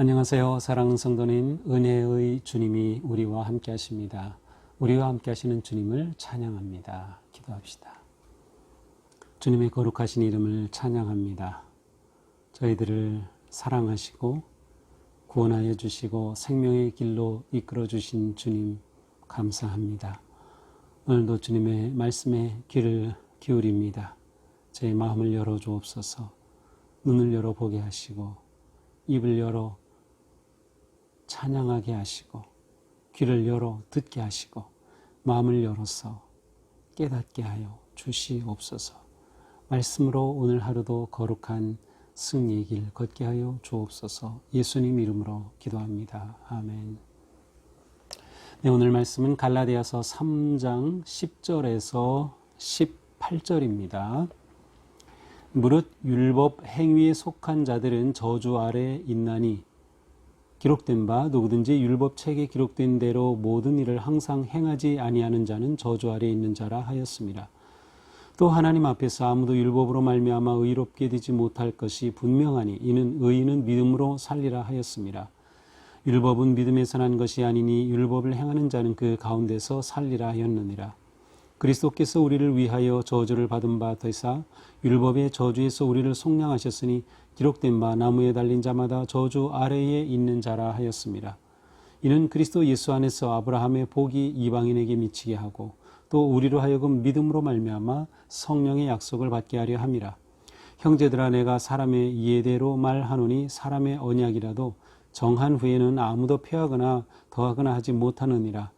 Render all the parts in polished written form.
안녕하세요. 사랑하는 성도님, 은혜의 주님이 우리와 함께 하십니다. 우리와 함께 하시는 주님을 찬양합니다. 기도합시다. 주님의 거룩하신 이름을 찬양합니다. 저희들을 사랑하시고 구원하여 주시고 생명의 길로 이끌어 주신 주님 감사합니다. 오늘도 주님의 말씀에 귀를 기울입니다. 제 마음을 열어 주옵소서. 눈을 열어 보게 하시고 입을 열어 찬양하게 하시고 귀를 열어 듣게 하시고 마음을 열어서 깨닫게 하여 주시옵소서. 말씀으로 오늘 하루도 거룩한 승리의 길 걷게 하여 주옵소서. 예수님 이름으로 기도합니다. 아멘. 네, 오늘 말씀은 갈라디아서 3장 10절에서 18절입니다. 무릇 율법 행위에 속한 자들은 저주 아래 있나니 기록된 바 누구든지 율법책에 기록된 대로 모든 일을 항상 행하지 아니하는 자는 저주 아래 있는 자라 하였습니다. 또 하나님 앞에서 아무도 율법으로 말미암아 의롭게 되지 못할 것이 분명하니 이는 의인은 믿음으로 살리라 하였습니다. 율법은 믿음에서 난 것이 아니니 율법을 행하는 자는 그 가운데서 살리라 하였느니라. 그리스도께서 우리를 위하여 저주를 받은 바 되사 율법의 저주에서 우리를 속량하셨으니 기록된 바 나무에 달린 자마다 저주 아래에 있는 자라 하였습니다. 이는 그리스도 예수 안에서 아브라함의 복이 이방인에게 미치게 하고 또 우리로 하여금 믿음으로 말미암아 성령의 약속을 받게 하려 함이라. 형제들아, 내가 사람의 이해대로 말하노니 사람의 언약이라도 정한 후에는 아무도 폐하거나 더하거나 하지 못하느니라.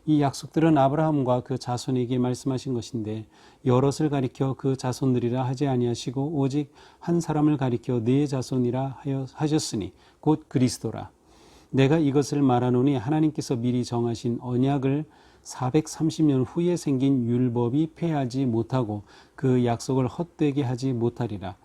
이 약속들은 아브라함과 그 자손에게 말씀하신 것인데 여럿을 가리켜 그 자손들이라 하지 아니하시고 오직 한 사람을 가리켜 네 자손이라 하셨으니 곧 그리스도라. 내가 이것을 말하노니 하나님께서 미리 정하신 언약을 430년 후에 생긴 율법이 폐하지 못하고 그 약속을 헛되게 하지 못하리라.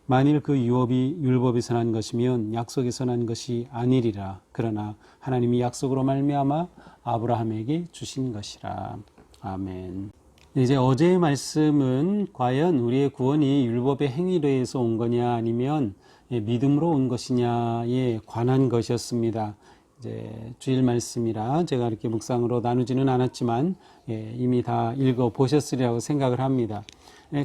만일 그 유업이 율법에서 난 것이면 약속에서 난 것이 아니리라. 그러나 하나님이 약속으로 말미암아 아브라함에게 주신 것이라. 아멘. 이제 어제의 말씀은 과연 우리의 구원이 율법의 행위로 해서 온 거냐 아니면 믿음으로 온 것이냐에 관한 것이었습니다. 이제 주일 말씀이라 제가 이렇게 묵상으로 나누지는 않았지만 이미 다 읽어 보셨으리라고 생각을 합니다.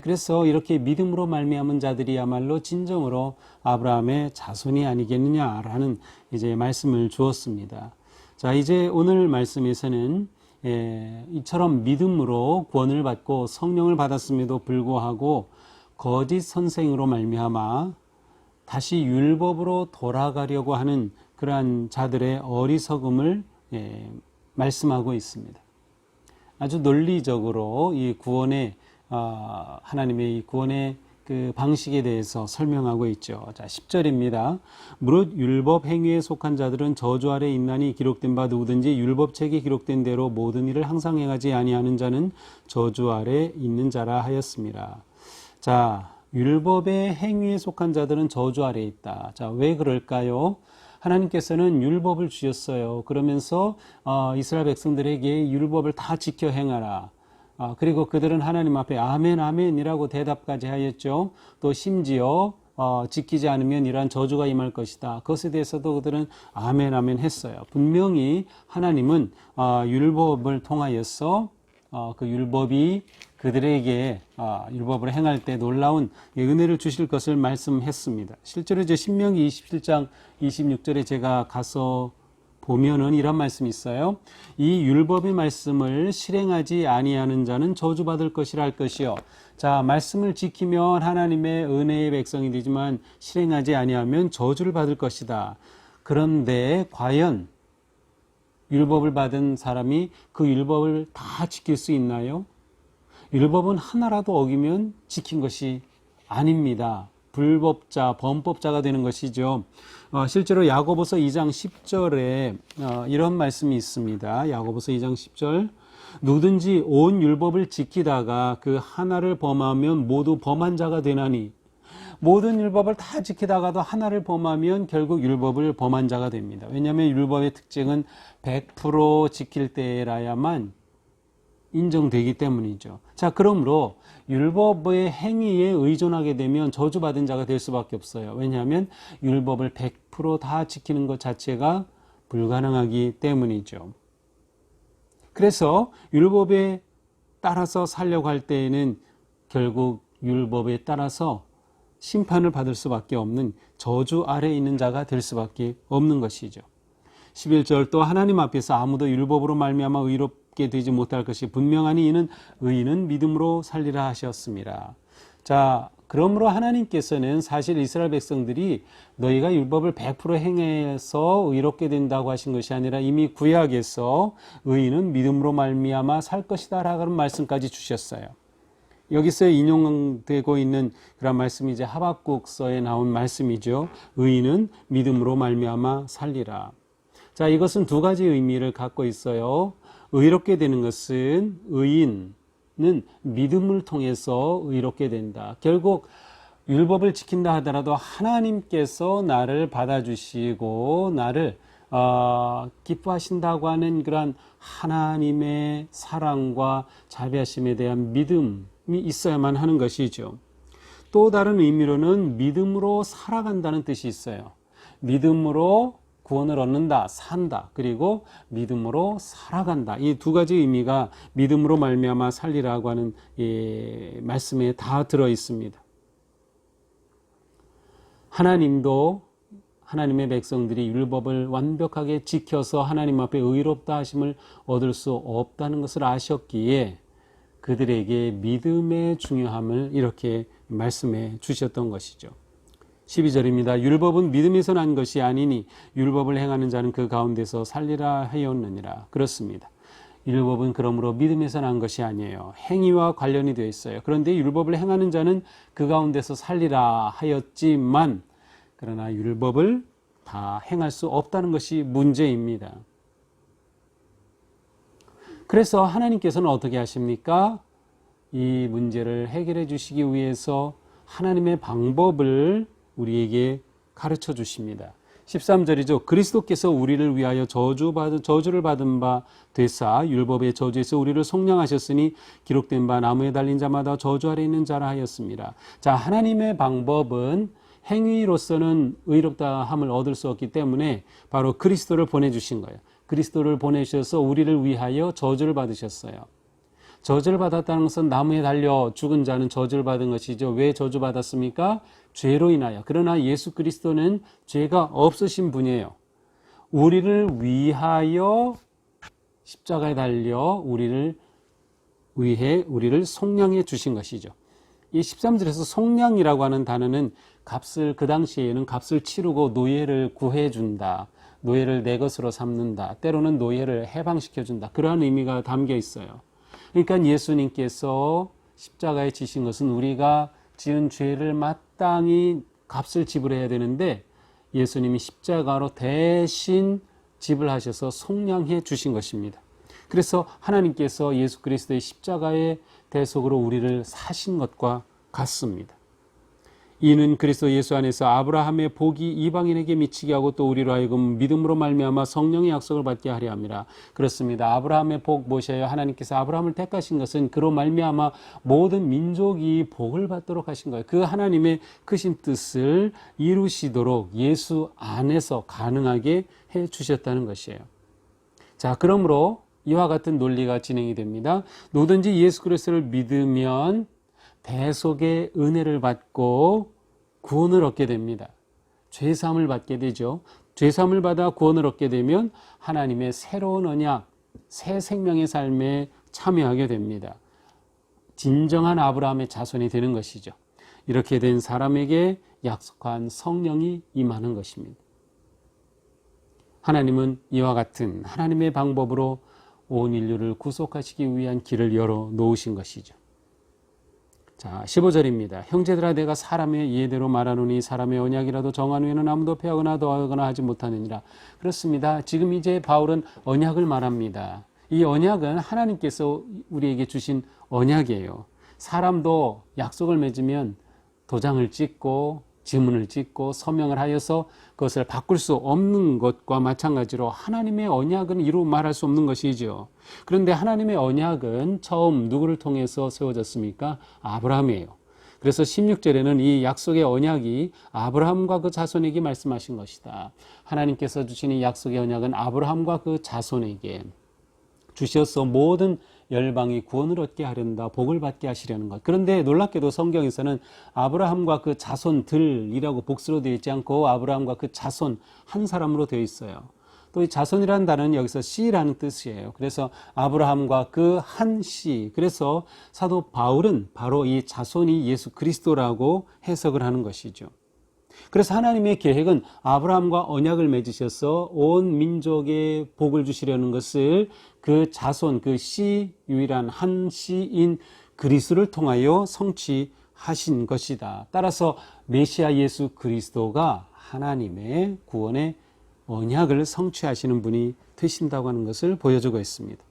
그래서 이렇게 믿음으로 말미암은 자들이야말로 진정으로 아브라함의 자손이 아니겠느냐라는 이제 말씀을 주었습니다. 자, 이제 오늘 말씀에서는 이처럼 믿음으로 구원을 받고 성령을 받았음에도 불구하고 거짓 선생으로 말미암아 다시 율법으로 돌아가려고 하는 그러한 자들의 어리석음을 말씀하고 있습니다. 아주 논리적으로 이 구원의 하나님의 이 구원의 그 방식에 대해서 설명하고 있죠. 자, 10절입니다. 무릇 율법 행위에 속한 자들은 저주 아래 있나니 기록된 바 누구든지 율법책에 기록된 대로 모든 일을 항상 행하지 아니하는 자는 저주 아래 있는 자라 하였습니다. 자, 율법의 행위에 속한 자들은 저주 아래 있다. 자, 왜 그럴까요? 하나님께서는 율법을 주셨어요. 그러면서 이스라엘 백성들에게 율법을 다 지켜 행하라. 그리고 그들은 하나님 앞에 아멘 아멘이라고 대답까지 하였죠. 또 심지어 지키지 않으면 이러한 저주가 임할 것이다. 그것에 대해서도 그들은 아멘 아멘 했어요. 분명히 하나님은 율법을 통하여서 그 율법이 그들에게 율법을 행할 때 놀라운 은혜를 주실 것을 말씀했습니다. 실제로 이제 신명기 27장 26절에 제가 가서 보면은 이런 말씀이 있어요. 이 율법의 말씀을 실행하지 아니하는 자는 저주받을 것이라 할 것이요. 자, 말씀을 지키면 하나님의 은혜의 백성이 되지만 실행하지 아니하면 저주를 받을 것이다. 그런데 과연 율법을 받은 사람이 그 율법을 다 지킬 수 있나요? 율법은 하나라도 어기면 지킨 것이 아닙니다. 불법자, 범법자가 되는 것이죠. 실제로 야고보서 2장 10절에 이런 말씀이 있습니다. 야고보서 2장 10절. 누구든지 온 율법을 지키다가 그 하나를 범하면 모두 범한 자가 되나니. 모든 율법을 다 지키다가도 하나를 범하면 결국 율법을 범한 자가 됩니다. 왜냐하면 율법의 특징은 100% 지킬 때라야만 인정되기 때문이죠. 자, 그러므로 율법의 행위에 의존하게 되면 저주받은 자가 될 수밖에 없어요. 왜냐하면 율법을 100% 지키는 것 자체가 불가능하기 때문이죠. 그래서 율법에 따라서 살려고 할 때에는 결국 율법에 따라서 심판을 받을 수밖에 없는 저주 아래에 있는 자가 될 수밖에 없는 것이죠. 11절 또 하나님 앞에서 아무도 율법으로 말미암아 의롭게 되지 못할 것이 분명하니 이는 의인은 믿음으로 살리라 하셨습니다. 자, 그러므로 하나님께서는 사실 이스라엘 백성들이 너희가 율법을 100% 행해서 의롭게 된다고 하신 것이 아니라 이미 구약에서 의인은 믿음으로 말미암아 살 것이다 라는 말씀까지 주셨어요. 여기서 인용되고 있는 그런 말씀이 이제 하박국서에 나온 말씀이죠. 의인은 믿음으로 말미암아 살리라. 자, 이것은 두 가지 의미를 갖고 있어요. 의롭게 되는 것은 의인은 믿음을 통해서 의롭게 된다. 결국 율법을 지킨다 하더라도 하나님께서 나를 받아주시고 나를 기뻐하신다고 하는 그런 하나님의 사랑과 자비하심에 대한 믿음이 있어야만 하는 것이죠. 또 다른 의미로는 믿음으로 살아간다는 뜻이 있어요. 믿음으로 구원을 얻는다, 산다, 그리고 믿음으로 살아간다. 이 두 가지 의미가 믿음으로 말미암아 살리라고 하는 말씀에 다 들어 있습니다. 하나님도 하나님의 백성들이 율법을 완벽하게 지켜서 하나님 앞에 의롭다 하심을 얻을 수 없다는 것을 아셨기에 그들에게 믿음의 중요함을 이렇게 말씀해 주셨던 것이죠. 12절입니다. 율법은 믿음에서 난 것이 아니니 율법을 행하는 자는 그 가운데서 살리라 하였느니라. 그렇습니다. 율법은 그러므로 믿음에서 난 것이 아니에요. 행위와 관련이 되어 있어요. 그런데 율법을 행하는 자는 그 가운데서 살리라 하였지만 그러나 율법을 다 행할 수 없다는 것이 문제입니다. 그래서 하나님께서는 어떻게 하십니까? 이 문제를 해결해 주시기 위해서 하나님의 방법을 우리에게 가르쳐 주십니다. 13절이죠. 그리스도께서 우리를 위하여 저주를 받은 바 되사 율법의 저주에서 우리를 속량하셨으니 기록된 바 나무에 달린 자마다 저주 아래 있는 자라 하였습니다. 자, 하나님의 방법은 행위로서는 의롭다함을 얻을 수 없기 때문에 바로 그리스도를 보내주신 거예요. 그리스도를 보내셔서 우리를 위하여 저주를 받으셨어요. 저주를 받았다는 것은 나무에 달려 죽은 자는 저주를 받은 것이죠. 왜 저주받았습니까? 죄로 인하여. 그러나 예수 그리스도는 죄가 없으신 분이에요. 우리를 위하여 십자가에 달려 우리를 속량해 주신 것이죠. 이 13절에서 속량이라고 하는 단어는 그 당시에는 값을 치르고 노예를 구해준다. 노예를 내 것으로 삼는다. 때로는 노예를 해방시켜준다. 그러한 의미가 담겨 있어요. 그러니까 예수님께서 십자가에 지신 것은 우리가 지은 죄를 마땅히 값을 지불해야 되는데 예수님이 십자가로 대신 지불하셔서 속량해 주신 것입니다. 그래서 하나님께서 예수 그리스도의 십자가의 대속으로 우리를 사신 것과 같습니다. 이는 그리스도 예수 안에서 아브라함의 복이 이방인에게 미치게 하고 또 우리로 하여금 믿음으로 말미암아 성령의 약속을 받게 하려 함이라. 그렇습니다. 아브라함의 복 무엇이에요? 하나님께서 아브라함을 택하신 것은 그로 말미암아 모든 민족이 복을 받도록 하신 거예요. 그 하나님의 크신 뜻을 이루시도록 예수 안에서 가능하게 해 주셨다는 것이에요. 자, 그러므로 이와 같은 논리가 진행이 됩니다. 누구든지 예수 그리스도를 믿으면 대속의 은혜를 받고 구원을 얻게 됩니다. 죄사함을 받게 되죠. 죄사함을 받아 구원을 얻게 되면 하나님의 새로운 언약, 새 생명의 삶에 참여하게 됩니다. 진정한 아브라함의 자손이 되는 것이죠. 이렇게 된 사람에게 약속한 성령이 임하는 것입니다. 하나님은 이와 같은 하나님의 방법으로 온 인류를 구속하시기 위한 길을 열어 놓으신 것이죠. 자, 15절입니다. 형제들아 내가 사람의 예대로 말하노니 사람의 언약이라도 정한 후에는 아무도 폐하거나 더하거나 하지 못하느니라. 그렇습니다. 지금 이제 바울은 언약을 말합니다. 이 언약은 하나님께서 우리에게 주신 언약이에요. 사람도 약속을 맺으면 도장을 찍고 지문을 찍고 서명을 하여서 그것을 바꿀 수 없는 것과 마찬가지로 하나님의 언약은 이루 말할 수 없는 것이죠. 그런데 하나님의 언약은 처음 누구를 통해서 세워졌습니까? 아브라함이에요. 그래서 16절에는 이 약속의 언약이 아브라함과 그 자손에게 말씀하신 것이다. 하나님께서 주신 이 약속의 언약은 아브라함과 그 자손에게 주셔서 모든 열방이 구원을 얻게 하련다, 복을 받게 하시려는 것. 그런데 놀랍게도 성경에서는 아브라함과 그 자손들이라고 복수로 되어 있지 않고 아브라함과 그 자손 한 사람으로 되어 있어요. 또 이 자손이라는 단어는 여기서 씨라는 뜻이에요. 그래서 아브라함과 그 한 씨. 그래서 사도 바울은 바로 이 자손이 예수 그리스도라고 해석을 하는 것이죠. 그래서 하나님의 계획은 아브라함과 언약을 맺으셔서 온 민족에 복을 주시려는 것을 그 자손, 그 씨, 유일한 한 씨인 그리스도를 통하여 성취하신 것이다. 따라서 메시아 예수 그리스도가 하나님의 구원의 언약을 성취하시는 분이 되신다고 하는 것을 보여주고 있습니다.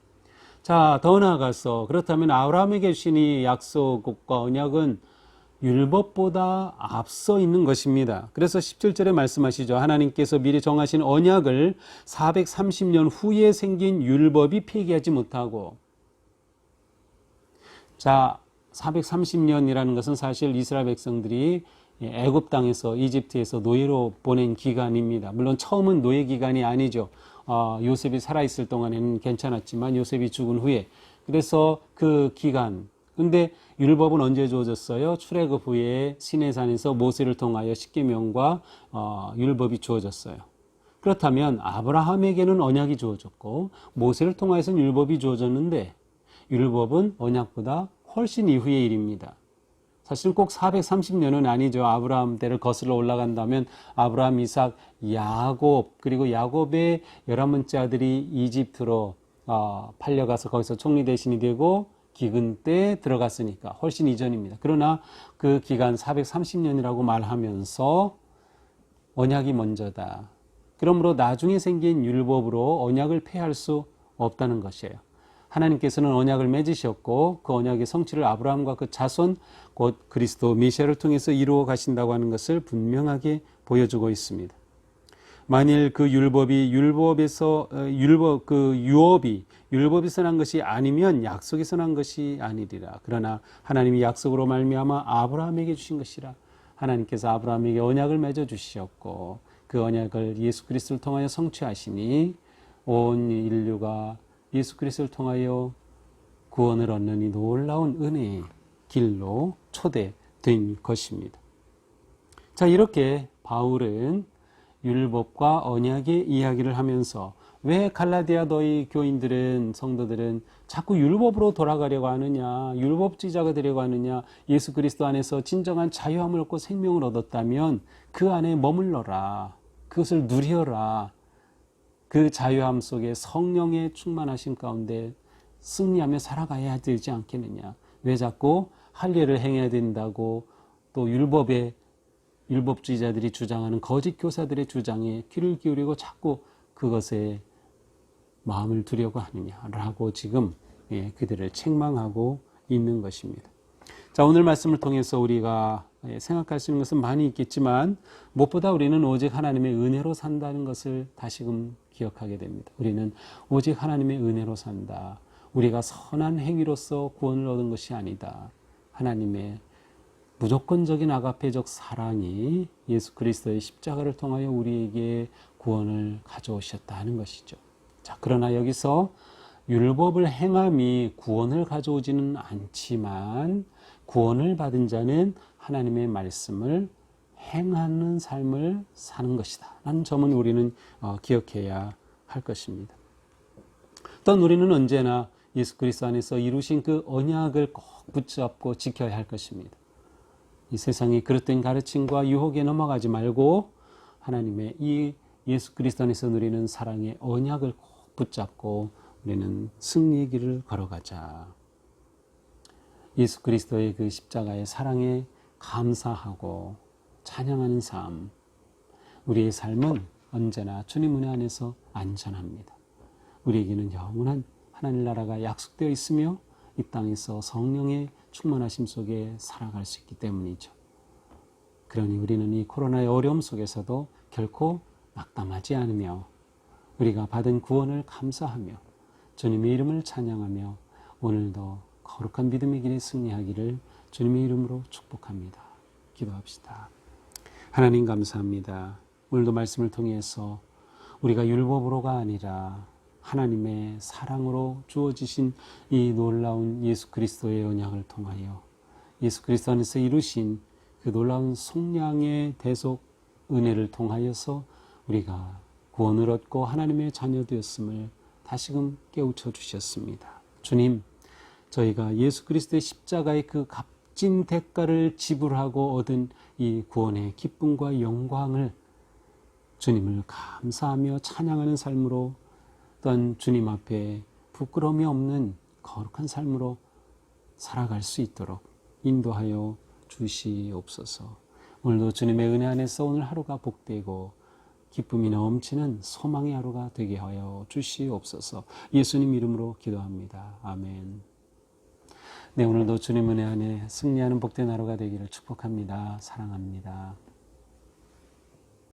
자, 더 나아가서 그렇다면 아브라함에게 주신 이 약속과 언약은 율법보다 앞서 있는 것입니다. 그래서 17절에 말씀하시죠. 하나님께서 미리 정하신 언약을 430년 후에 생긴 율법이 폐기하지 못하고. 자, 430년이라는 것은 사실 이스라엘 백성들이 애굽 땅에서 이집트에서 노예로 보낸 기간입니다. 물론 처음은 노예 기간이 아니죠. 요셉이 살아있을 동안에는 괜찮았지만 요셉이 죽은 후에. 그래서 그 기간, 근데 율법은 언제 주어졌어요? 출애굽 후에 시내산에서 모세를 통하여 십계명과 율법이 주어졌어요. 그렇다면 아브라함에게는 언약이 주어졌고 모세를 통하여서는 율법이 주어졌는데 율법은 언약보다 훨씬 이후의 일입니다. 사실 꼭 430년은 아니죠. 아브라함 때를 거슬러 올라간다면 아브라함, 이삭, 야곱, 그리고 야곱의 11번째 아들이 이집트로 팔려가서 거기서 총리 대신이 되고 기근 때 들어갔으니까 훨씬 이전입니다. 그러나 그 기간 430년이라고 말하면서 언약이 먼저다. 그러므로 나중에 생긴 율법으로 언약을 폐할 수 없다는 것이에요. 하나님께서는 언약을 맺으셨고 그 언약의 성취를 아브라함과 그 자손 곧 그리스도 메시아를 통해서 이루어 가신다고 하는 것을 분명하게 보여주고 있습니다. 만일 그 율법이 율법에서 난 것이 아니면 약속에서 난 것이 아니리라. 그러나 하나님이 약속으로 말미암아 아브라함에게 주신 것이라. 하나님께서 아브라함에게 언약을 맺어 주셨고 그 언약을 예수 그리스도를 통하여 성취하시니 온 인류가 예수 그리스도를 통하여 구원을 얻는 이 놀라운 은혜의 길로 초대된 것입니다. 자, 이렇게 바울은 율법과 언약의 이야기를 하면서 왜 갈라디아 너희 교인들은, 성도들은 자꾸 율법으로 돌아가려고 하느냐, 율법주의자가 되려고 하느냐, 예수 그리스도 안에서 진정한 자유함을 얻고 생명을 얻었다면 그 안에 머물러라, 그것을 누려라, 그 자유함 속에 성령의 충만하심 가운데 승리하며 살아가야 되지 않겠느냐. 왜 자꾸 할례를 행해야 된다고 또 율법주의자들이 주장하는 거짓 교사들의 주장에 귀를 기울이고 자꾸 그것에 마음을 두려고 하느냐라고 지금 그들을 책망하고 있는 것입니다. 자, 오늘 말씀을 통해서 우리가 생각할 수 있는 것은 많이 있겠지만 무엇보다 우리는 오직 하나님의 은혜로 산다는 것을 다시금 기억하게 됩니다. 우리는 오직 하나님의 은혜로 산다. 우리가 선한 행위로서 구원을 얻은 것이 아니다. 하나님의 무조건적인 아가페적 사랑이 예수 그리스도의 십자가를 통하여 우리에게 구원을 가져오셨다 하는 것이죠. 자, 그러나 여기서 율법을 행함이 구원을 가져오지는 않지만 구원을 받은 자는 하나님의 말씀을 행하는 삶을 사는 것이다 라는 점은 우리는 기억해야 할 것입니다. 또한 우리는 언제나 예수 그리스도 안에서 이루신 그 언약을 꼭 붙잡고 지켜야 할 것입니다. 이 세상의 그릇된 가르침과 유혹에 넘어가지 말고 하나님의 이 예수 그리스도 안에서 누리는 사랑의 언약을 꼭 붙잡고 우리는 승리의 길을 걸어가자. 예수 그리스도의 그 십자가의 사랑에 감사하고 찬양하는 삶, 우리의 삶은 언제나 주님 은혜 안에서 안전합니다. 우리에게는 영원한 하나님 나라가 약속되어 있으며 이 땅에서 성령의 충만하심 속에 살아갈 수 있기 때문이죠. 그러니 우리는 이 코로나의 어려움 속에서도 결코 낙담하지 않으며 우리가 받은 구원을 감사하며 주님의 이름을 찬양하며 오늘도 거룩한 믿음의 길에 승리하기를 주님의 이름으로 축복합니다. 기도합시다. 하나님 감사합니다. 오늘도 말씀을 통해서 우리가 율법으로가 아니라 하나님의 사랑으로 주어지신 이 놀라운 예수 그리스도의 언약을 통하여 예수 그리스도 안에서 이루신 그 놀라운 속량의 대속 은혜를 통하여서 우리가 구원을 얻고 하나님의 자녀 되었음을 다시금 깨우쳐 주셨습니다. 주님, 저희가 예수 그리스도의 십자가의 그 값진 대가를 지불하고 얻은 이 구원의 기쁨과 영광을 주님을 감사하며 찬양하는 삶으로 또한 주님 앞에 부끄러움이 없는 거룩한 삶으로 살아갈 수 있도록 인도하여 주시옵소서. 오늘도 주님의 은혜 안에서 오늘 하루가 복되고 기쁨이 넘치는 소망의 하루가 되게 하여 주시옵소서. 예수님 이름으로 기도합니다. 아멘. 네, 오늘도 주님 은혜 안에 승리하는 복된 하루가 되기를 축복합니다. 사랑합니다.